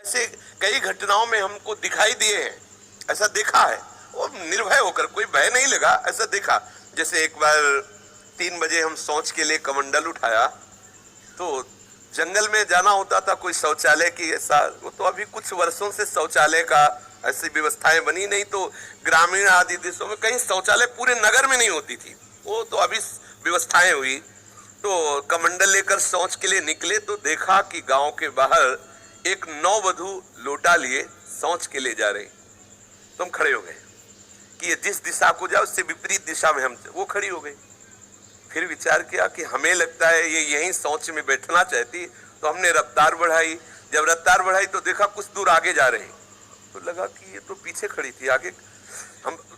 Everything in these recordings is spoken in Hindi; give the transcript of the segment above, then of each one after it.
ऐसे कई घटनाओं में हमको दिखाई दिए हैं, ऐसा देखा है, वो निर्भय होकर, कोई भय नहीं लगा, ऐसा देखा। जैसे एक बार 3 बजे हम शौच के लिए कमंडल उठाया, तो जंगल में जाना होता था, कोई शौचालय की ऐसा, वो तो अभी कुछ वर्षों से शौचालय का ऐसी व्यवस्थाएं बनी नहीं, तो ग्रामीण आदि देशों में कहीं शौचालय पूरे नगर में नहीं होती थी, वो तो अभी व्यवस्थाएं हुई। तो कमंडल लेकर शौच के लिए निकले तो देखा कि गांव के बाहर एक नववधू लोटा लिए शौच के लिए जा रही। तो हम खड़े हो गए कि ये जिस दिशा को जाए उससे विपरीत दिशा में हम, वो खड़ी हो गई। फिर विचार किया कि हमें लगता है ये यहीं शौच में बैठना चाहती, तो हमने रफ्तार बढ़ाई। जब रफ्तार बढ़ाई तो देखा कुछ दूर आगे जा रहे हैं, तो लगा कि ये तो पीछे खड़ी थी, आगे।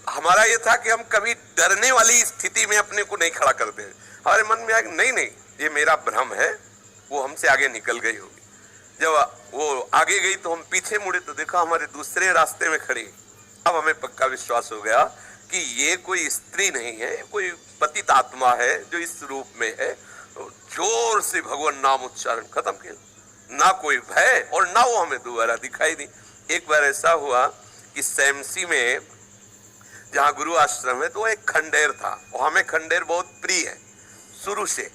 हमारा ये था कि हम कभी डरने वाली स्थिति में अपने को नहीं खड़ा करते हैं। हमारे मन में आया कि नहीं नहीं, ये मेरा भ्रम है, वो हमसे आगे निकल गई होगी। जब वो आगे गई तो हम पीछे मुड़े तो देखा हमारे दूसरे रास्ते में खड़ी। अब हमें पक्का विश्वास हो गया कि ये कोई स्त्री नहीं है, कोई पतित आत्मा है जो इस रूप में है। तो जोर से भगवान नाम उच्चारण खत्म किया, ना कोई भय और ना वो हमें दोबारा दिखाई दी। एक बार ऐसा हुआ कि सैमसी में जहाँ गुरु आश्रम है, तो एक खंडेर था, और हमें खंडेर बहुत प्रिय है शुरू से।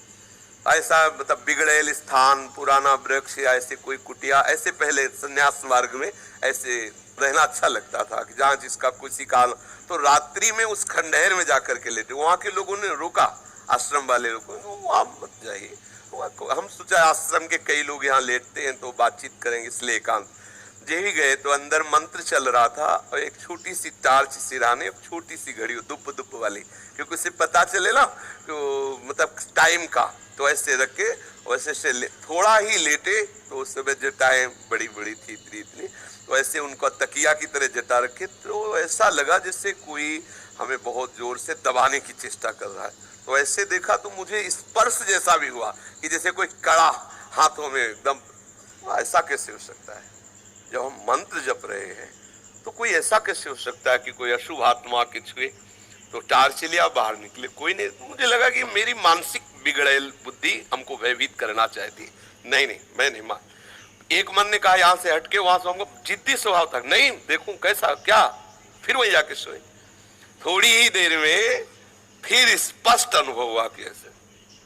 ऐसा मतलब बिगड़ेल स्थान, पुराना वृक्ष या ऐसे कोई कुटिया, ऐसे पहले संन्यास मार्ग में ऐसे रहना अच्छा लगता था कि जहाँ जिसका किसी काल, तो रात्रि में उस खंडहर में जाकर के लेटे। वहां के लोगों ने रोका, आश्रम वाले लोगों ने, वहां मत जाइए। हम सोचा आश्रम के कई लोग यहाँ लेटते हैं तो बातचीत करेंगे, इसलिए एकांत। ही गए तो अंदर मंत्र चल रहा था, और एक छोटी सी टार्च सिराने, एक छोटी सी घड़ी दुप दुप वाली, क्योंकि उसे पता चले ना तो मतलब टाइम का, तो ऐसे रख के वैसे से थोड़ा ही लेटे, तो उस समय जटाएं बड़ी बड़ी थी इतनी, तो ऐसे उनको तकिया की तरह जटा रखे, तो ऐसा लगा जैसे कोई हमें बहुत जोर से दबाने की चेष्टा कर रहा है। तो ऐसे देखा तो मुझे स्पर्श जैसा भी हुआ कि जैसे कोई कड़ा हाथों में एकदम। ऐसा कैसे हो सकता है? जब हम मंत्र जप रहे हैं तो कोई ऐसा कैसे हो सकता है कि कोई अशुभ आत्मा के छुए? तो टार्च लिया, बाहर निकले, कोई नहीं। मुझे लगा कि मेरी मानसिक बिगड़ेल बुद्धि हमको भयभीत करना चाहती। नहीं नहीं, मैं नहीं मान। एक मन ने कहा यहाँ से हटके, वहां से हमको जिद्दी स्वभाव था, नहीं देखूं कैसा क्या, फिर वही जाके सोए। थोड़ी ही देर में फिर स्पष्ट अनुभव हुआ कि ऐसे,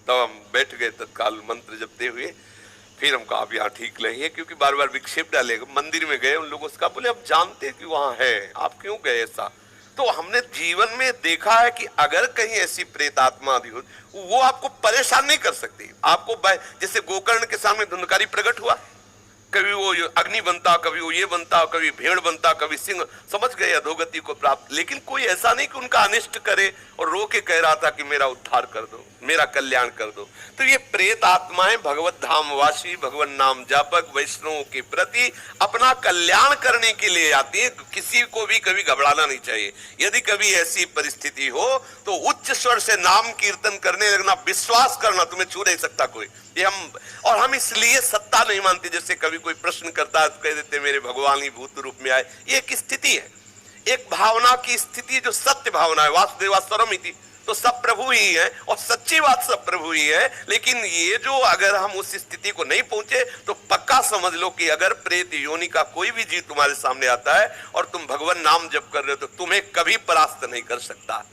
तब हम बैठ गए तत्काल मंत्र जपते हुए। फिर हम कहा अब यहाँ ठीक नहीं है, क्योंकि बार बार विक्षेप डालेगा। मंदिर में गए, उन लोगों से कहा, बोले अब जानते कि वहां है, आप क्यों गए ऐसा? तो हमने जीवन में देखा है कि अगर कहीं ऐसी प्रेत आत्मा आदि हो, वो आपको परेशान नहीं कर सकती। आपको जैसे गोकर्ण के सामने धुंधकारी प्रकट हुआ, कभी वो अग्नि बनता, कभी वो ये बनता, कभी भेड़ बनता, कभी सिंह, समझ गए अधोगति को प्राप्त। लेकिन कोई ऐसा नहीं कि उनका अनिष्ट करे और रो के कह रहा था कि मेरा उद्धार कर दो, मेरा कल्याण कर दो। तो ये प्रेत आत्माएं भगवत धाम वासी, भगवान नाम जापक वैष्णवों के प्रति अपना कल्याण करने के लिए आती है। किसी को भी कभी घबराना नहीं चाहिए। यदि कभी ऐसी परिस्थिति हो तो उच्च स्वर से नाम कीर्तन करने लगना, विश्वास करना, तुम्हें छू नहीं सकता कोई। ये हम इसलिए सत्ता नहीं मानते। जैसे कभी कोई प्रश्न करता है तो कह देते मेरे भगवान ही भूत रूप में आए। ये एक स्थिति है, एक भावना की स्थिति जो सत्य भावना है। वासुदेवा सर्वमिति, तो सब प्रभु ही है, और सच्ची बात सब प्रभु ही है। लेकिन ये जो अगर हम उस स्थिति को नहीं पहुंचे तो पक्का समझ लो कि अगर प्रेत योनि का कोई भी जीव तुम्हारे सामने आता है और तुम भगवान नाम जप कर रहे हो तो तुम्हें कभी परास्त नहीं कर सकता।